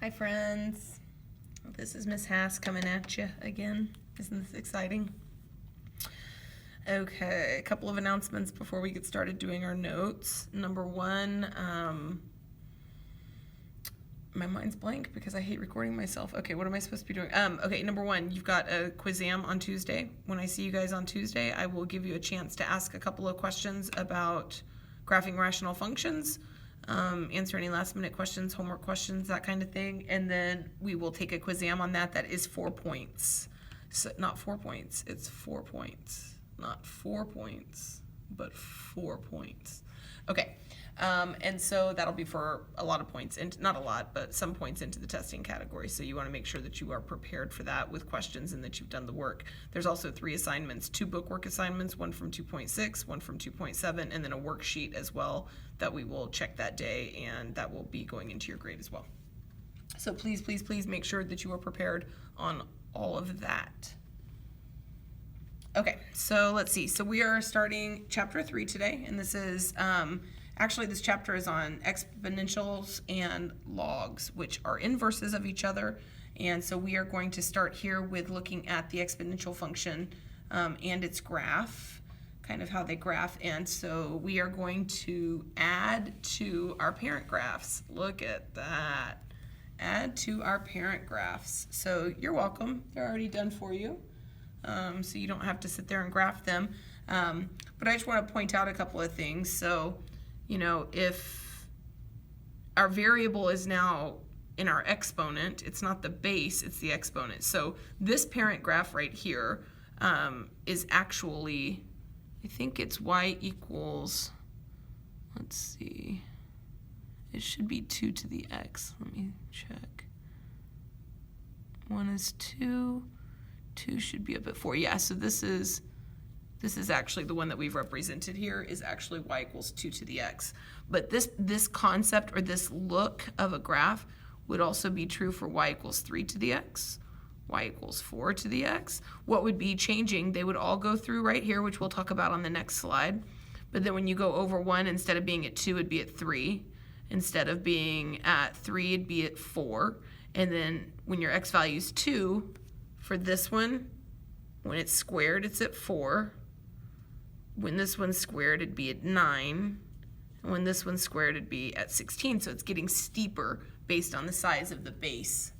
Hi friends, this is Miss Hass coming at you again. Isn't this exciting? Okay, a couple of announcements before we get started doing our notes. Number one, my mind's blank because I hate recording myself. Okay, what am I supposed to be doing? Okay, number one, you've got a Quizam on Tuesday. When I see you guys on Tuesday, I will give you a chance to ask a couple of questions about graphing rational functions. Answer any last minute questions, homework questions, that kind of thing. And then we will take a Quizam on that. That is 4 points. So not 4 points, it's 4 points. Not 4 points, but 4 points. Okay, and so that'll be for a lot of points, and not a lot, but some points into the testing category. So you want to make sure that you are prepared for that with questions and that you've done the work. There's also 3 assignments, 2 bookwork assignments, one from 2.6, one from 2.7, and then a worksheet as well that we will check that day, and that will be going into your grade as well. So please, please, please make sure that you are prepared on all of that. Okay, so let's see. So we are starting chapter 3 today, and this is, actually this chapter is on exponentials and logs, which are inverses of each other. And so we are going to start here with looking at the exponential function and its graph, kind of how they graph. And so we are going to add to our parent graphs. Look at that. Add to our parent graphs. So you're welcome. They're already done for you. So you don't have to sit there and graph them. But I just want to point out a couple of things. So, you know, if our variable is now in our exponent, it's not the base, it's the exponent. So this parent graph right here is actually, I think it's y equals, let's see, it should be 2 to the x. Let me check. 1 is 2. 2 should be up at 4. Yeah, so this is actually the one that we've represented here is actually y equals 2 to the x. But this concept or this look of a graph would also be true for y equals 3 to the x, y equals 4 to the x. What would be changing, they would all go through right here, which we'll talk about on the next slide. But then when you go over 1, instead of being at 2, it'd be at 3. Instead of being at 3, it'd be at 4. And then when your x value is 2, for this one, when it's squared, it's at 4. When this one's squared, it'd be at 9. And when this one's squared, it'd be at 16. So it's getting steeper based on the size of the base.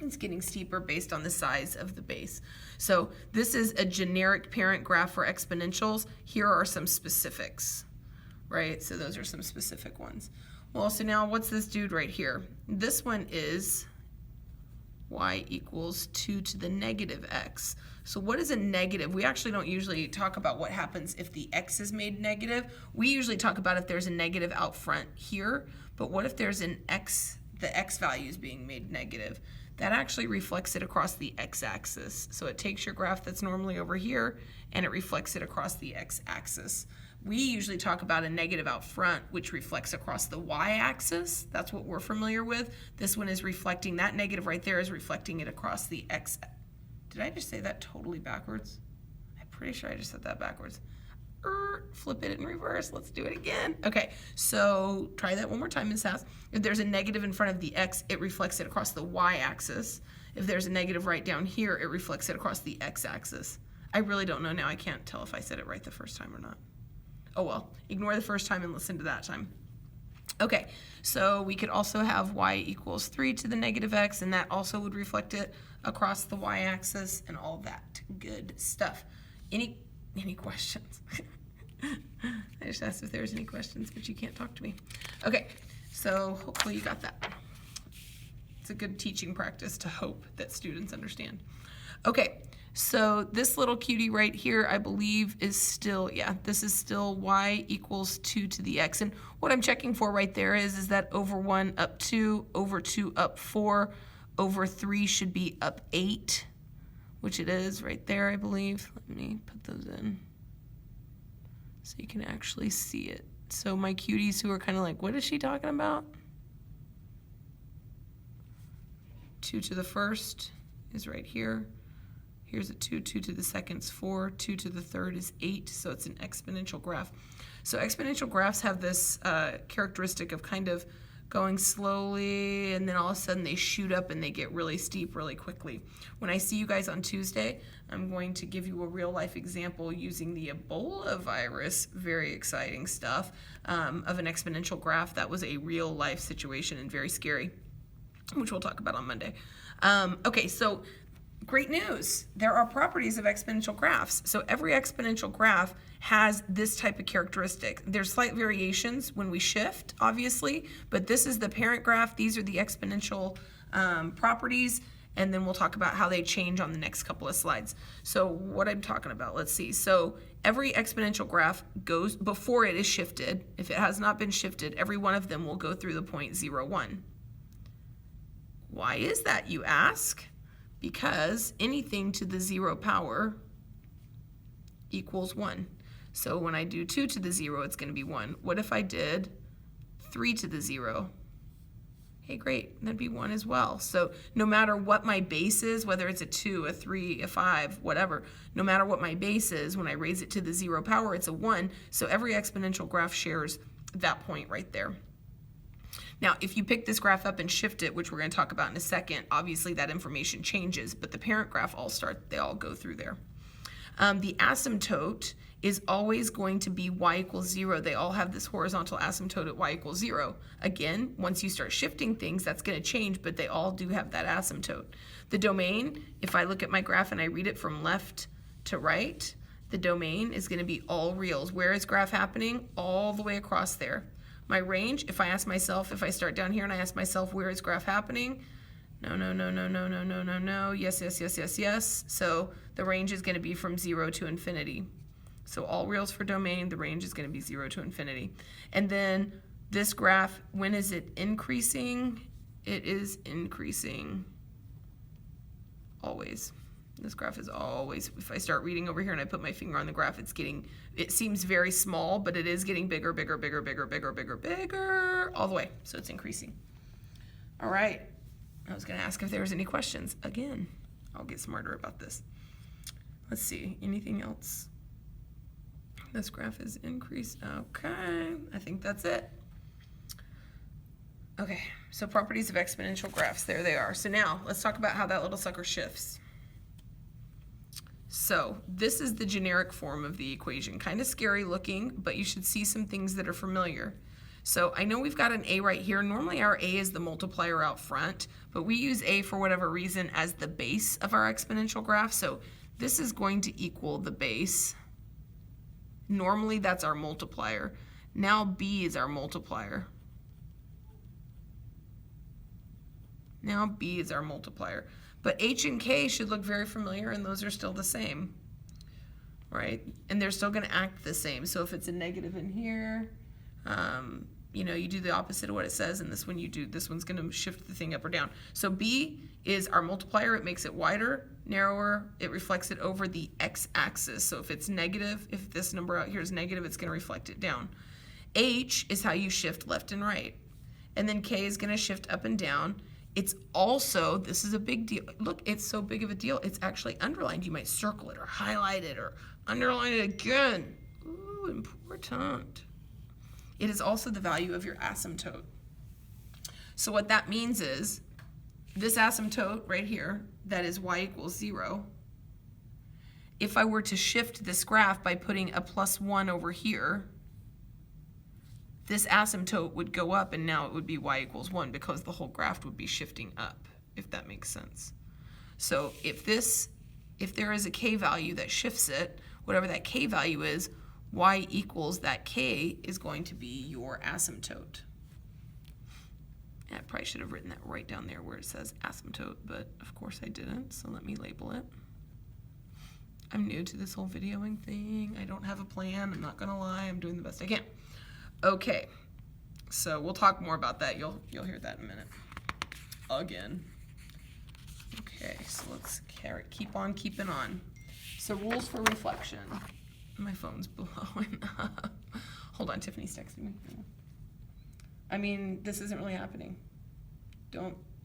It's getting steeper based on the size of the base. So this is a generic parent graph for exponentials. Here are some specifics, right? So those are some specific ones. Well, so now what's this dude right here? This one is y equals 2 to the negative x. So what is a negative? We actually don't usually talk about what happens if the x is made negative. We usually talk about if there's a negative out front here, but what if there's an x, the x value is being made negative? That actually reflects it across the x-axis. So it takes your graph that's normally over here and it reflects it across the x-axis. We usually talk about a negative out front, which reflects across the y-axis. That's what we're familiar with. This one is reflecting, that negative right there is reflecting it across the x. Did I just say that totally backwards? I'm pretty sure I just said that backwards. Flip it in reverse. Let's do it again. Okay, so try that one more time, Ms. Hass. If there's a negative in front of the x, it reflects it across the y-axis. If there's a negative right down here, it reflects it across the x-axis. I really don't know now. I can't tell if I said it right the first time or not. Oh well, ignore the first time and listen to that time. Okay, so we could also have y equals 3 to the negative x, and that also would reflect it across the y-axis and all that good stuff. Any questions? I just asked if there's any questions, but you can't talk to me. Okay, so hopefully you got that. It's a good teaching practice to hope that students understand. Okay. So this little cutie right here, I believe is still, yeah, this is still y equals 2 to the x. And what I'm checking for right there is that over 1 up 2, over 2 up 4, over 3 should be up 8, which it is right there, I believe. Let me put those in so you can actually see it. So my cuties who are kind of like, what is she talking about? 2 to the first is right here. Here's a 2, 2 to the second is 4, 2 to the third is 8, so it's an exponential graph. So exponential graphs have this characteristic of kind of going slowly, and then all of a sudden they shoot up and they get really steep really quickly. When I see you guys on Tuesday, I'm going to give you a real life example using the Ebola virus, very exciting stuff, of an exponential graph. That was a real life situation and very scary, which we'll talk about on Monday. Okay, so great news. There are properties of exponential graphs. So every exponential graph has this type of characteristic. There's slight variations when we shift, obviously, but this is the parent graph. These are the exponential properties, and then we'll talk about how they change on the next couple of slides. So what I'm talking about, let's see. So every exponential graph goes, before it is shifted, if it has not been shifted, every one of them will go through the point 0, 1. Why is that, you ask? Because anything to the 0 power equals 1. So when I do 2 to the 0, it's going to be 1. What if I did 3 to the 0? Hey, great, that'd be 1 as well. So no matter what my base is, whether it's a 2, a 3, a 5, whatever, no matter what my base is, when I raise it to the 0 power, it's a 1. So every exponential graph shares that point right there. Now, if you pick this graph up and shift it, which we're going to talk about in a second, obviously that information changes, but the parent graph they all go through there. The asymptote is always going to be y equals 0. They all have this horizontal asymptote at y equals 0. Again, once you start shifting things, that's going to change, but they all do have that asymptote. The domain, if I look at my graph and I read it from left to right, the domain is going to be all reals. Where is graph happening? All the way across there. My range, if I ask myself, if I start down here and I ask myself, where is graph happening? No, no, no, no, no, no, no, no, no. Yes, yes, yes, yes, yes. So the range is going to be from 0 to infinity. So all reals for domain, the range is going to be 0 to infinity. And then this graph, when is it increasing? It is increasing always. This graph is always, if I start reading over here and I put my finger on the graph, it seems very small, but it is getting bigger, bigger, bigger, bigger, bigger, bigger, bigger, all the way. So it's increasing. All right. I was going to ask if there was any questions. Again, I'll get smarter about this. Let's see. Anything else? This graph is increased. Okay. I think that's it. Okay. So properties of exponential graphs. There they are. So now let's talk about how that little sucker shifts. So this is the generic form of the equation. Kind of scary looking, but you should see some things that are familiar. So I know we've got an a right here. Normally our a is the multiplier out front, but we use a for whatever reason as the base of our exponential graph. So this is going to equal the base. Normally that's our multiplier. Now b is our multiplier. Now b is our multiplier. But h and k should look very familiar, and those are still the same, right? And they're still going to act the same. So if it's a negative in here, you know, you do the opposite of what it says, and this one you do, this one's going to shift the thing up or down. So b is our multiplier. It makes it wider, narrower. It reflects it over the x-axis. So if it's negative, if this number out here is negative, it's going to reflect it down. H is how you shift left and right. And then k is going to shift up and down. It's also, this is a big deal. Look, it's so big of a deal, it's actually underlined. You might circle it or highlight it or underline it again. Ooh, important. It is also the value of your asymptote. So what that means is, this asymptote right here, that is y equals 0, if I were to shift this graph by putting a +1 over here, this asymptote would go up, and now it would be y equals 1 because the whole graph would be shifting up, if that makes sense. So if there is a k value that shifts it, whatever that k value is, y equals that k is going to be your asymptote. I probably should have written that right down there where it says asymptote, but of course I didn't, so let me label it. I'm new to this whole videoing thing. I don't have a plan. I'm not going to lie. I'm doing the best I can. Okay, so we'll talk more about that. You'll hear that in a minute. Again. Okay, so let's keep on keeping on. So rules for reflection. My phone's blowing up. Hold on, Tiffany's texting me. I mean, this isn't really happening.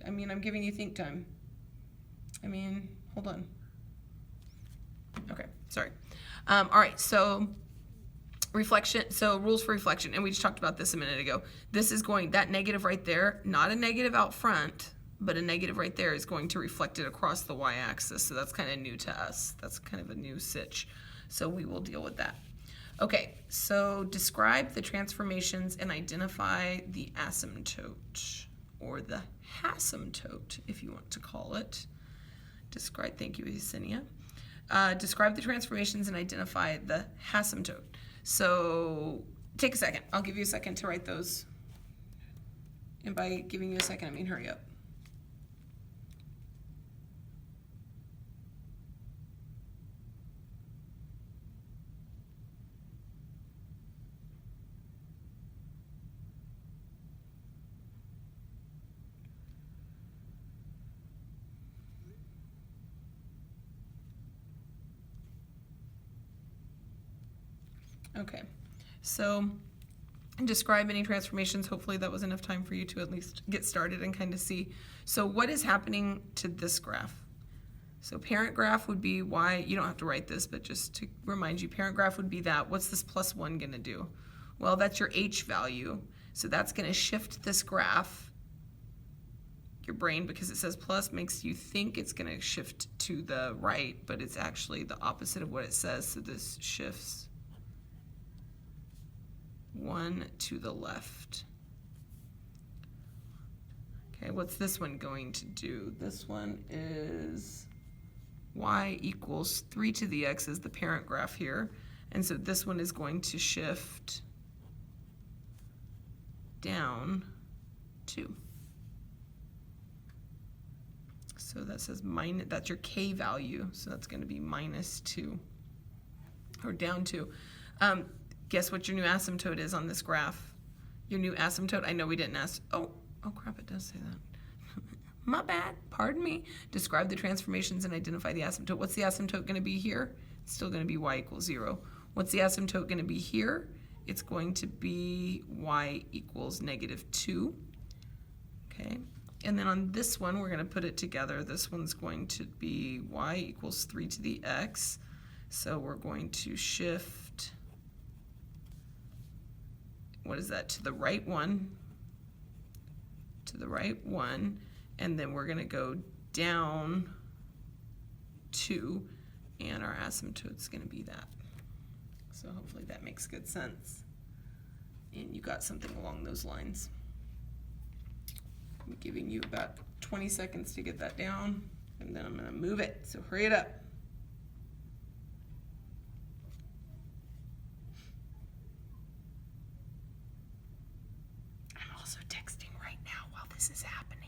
I'm giving you think time. Hold on. Okay, sorry. All right, so reflection, so rules for reflection, and we just talked about this a minute ago. This is going, that negative right there, not a negative out front, but a negative right there is going to reflect it across the y-axis. So that's kind of new to us. That's kind of a new sitch. So we will deal with that. Okay, so describe the transformations and identify the asymptote, or the asymptote, if you want to call it. Describe, thank you, Yesenia. Describe the transformations and identify the asymptote. So take a second. I'll give you a second to write those. And by giving you a second, I mean hurry up. Okay, so describe any transformations. Hopefully that was enough time for you to at least get started and kind of see. So what is happening to this graph? So parent graph would be y, you don't have to write this, but just to remind you, parent graph would be that. What's this plus 1 going to do? Well, that's your h value. So that's going to shift this graph. Your brain, because it says plus, makes you think it's going to shift to the right, but it's actually the opposite of what it says. So this shifts 1 to the left. Okay, what's this one going to do? This one is y equals 3 to the x is the parent graph here. And so this one is going to shift down 2. So that says minus, that's your k value. So that's going to be minus 2, or down 2. Guess what your new asymptote is on this graph? Your new asymptote, I know we didn't ask, oh crap, it does say that. My bad, pardon me. Describe the transformations and identify the asymptote. What's the asymptote going to be here? It's still going to be y equals 0. What's the asymptote going to be here? It's going to be y equals negative 2. Okay, and then on this one, we're going to put it together. This one's going to be y equals 3 to the x. So we're going to shift, what is that, to the right one, and then we're going to go down 2, and our asymptote's going to be that. So hopefully that makes good sense, and you got something along those lines. I'm giving you about 20 seconds to get that down, and then I'm going to move it, so hurry it up. I'm also texting right now while this is happening.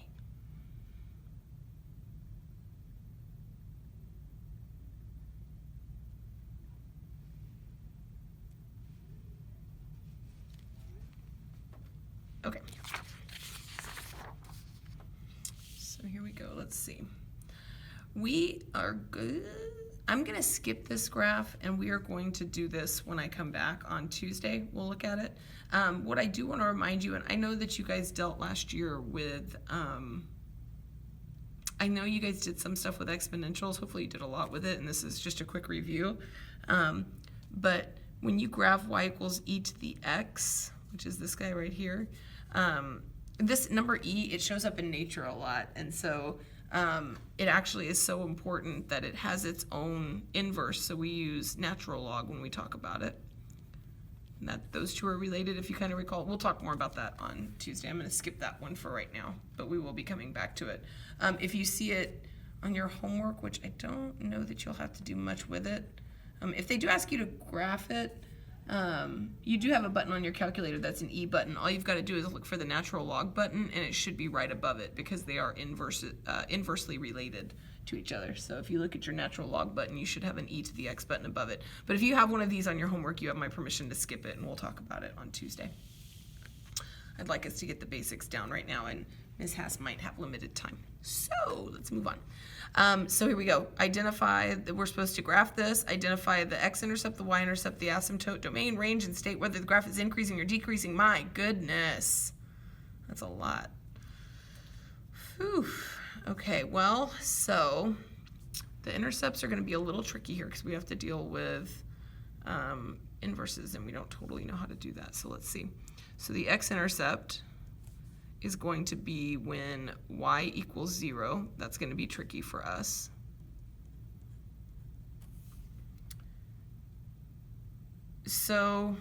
Okay. So here we go. Let's see. We are good. I'm going to skip this graph, and we are going to do this when I come back on Tuesday. We'll look at it. What I do want to remind you, and I know that you guys dealt last year with, I know you guys did some stuff with exponentials. Hopefully you did a lot with it, and this is just a quick review. But when you graph y equals e to the x, which is this guy right here, this number e, it shows up in nature a lot, and so it actually is so important that it has its own inverse. So we use natural log when we talk about it. And that those two are related, if you kind of recall. We'll talk more about that on Tuesday. I'm going to skip that one for right now, but we will be coming back to it. If you see it on your homework, which I don't know that you'll have to do much with it, if they do ask you to graph it, you do have a button on your calculator that's an E button. All you've got to do is look for the natural log button, and it should be right above it because they are inversely related to each other. So if you look at your natural log button, you should have an E to the X button above it. But if you have one of these on your homework, you have my permission to skip it, and we'll talk about it on Tuesday. I'd like us to get the basics down right now, and Ms. Haas might have limited time. So let's move on. So here we go. Identify that we're supposed to graph this. Identify the x-intercept, the y-intercept, the asymptote, domain, range, and state whether the graph is increasing or decreasing. My goodness. That's a lot. Whew. Okay, well, so the intercepts are going to be a little tricky here because we have to deal with inverses and we don't totally know how to do that. So let's see. So the x-intercept is going to be when y equals 0. That's going to be tricky for us. So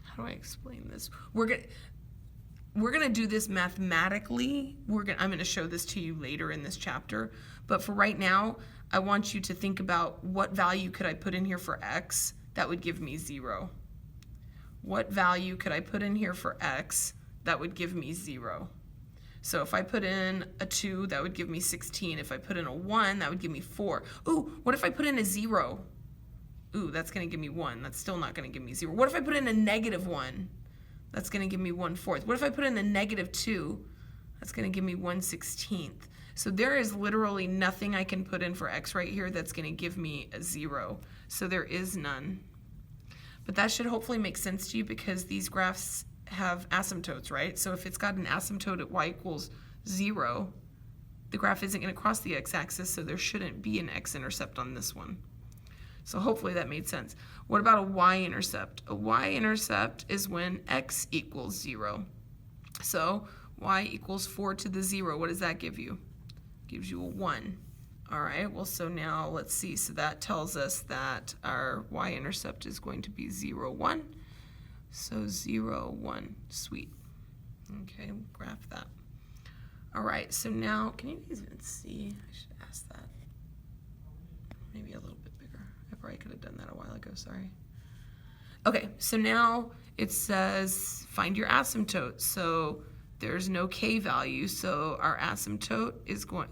how do I explain this? We're gonna do this mathematically. I'm gonna show this to you later in this chapter, but for right now, I want you to think about what value could I put in here for x that would give me 0. What value could I put in here for x that would give me 0? So if I put in a 2, that would give me 16. If I put in a 1, that would give me 4. Ooh, what if I put in a 0? Ooh, that's going to give me 1. That's still not going to give me 0. What if I put in a -1? That's going to give me 1/4. What if I put in a -2? That's going to give me 1/16. So there is literally nothing I can put in for x right here that's going to give me a 0. So there is none. But that should hopefully make sense to you because these graphs have asymptotes, right? So if it's got an asymptote at y equals 0, the graph isn't going to cross the x-axis, so there shouldn't be an x-intercept on this one. So hopefully that made sense. What about a y-intercept? A y-intercept is when x equals 0. So y equals 4 to the 0. What does that give you? Gives you a 1. All right, well, so now let's see. So that tells us that our y-intercept is going to be 0, 1. So 0, 1. Sweet. Okay, we'll graph that. All right, so now, can you guys even see? I should ask that. Maybe a little bit bigger. I probably could have done that a while ago, sorry. Okay, so now it says find your asymptote. So there's no k value, so our asymptote is going,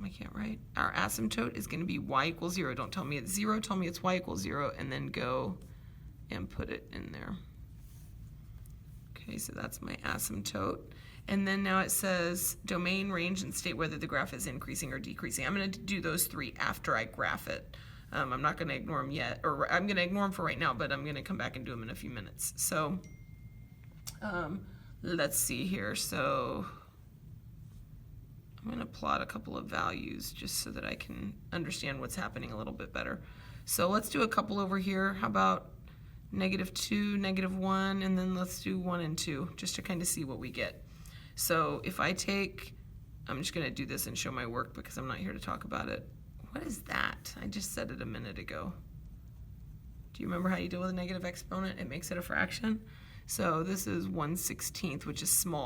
I can't write. Our asymptote is going to be y equals 0. Don't tell me it's 0, tell me it's y equals 0, and then go and put it in there. Okay, so that's my asymptote. And then now it says domain, range, and state whether the graph is increasing or decreasing. I'm going to do those 3 after I graph it. I'm not going to ignore them yet, or I'm going to ignore them for right now, but I'm going to come back and do them in a few minutes. So let's see here. So I'm going to plot a couple of values just so that I can understand what's happening a little bit better. So let's do a couple over here. How about -2, -1, and then let's do 1 and 2, just to kind of see what we get. So if I take, I'm just going to do this and show my work because I'm not here to talk about it. What is that? I just said it a minute ago. Do you remember how you deal with a negative exponent? It makes it a fraction. So this is 1/16, which is small.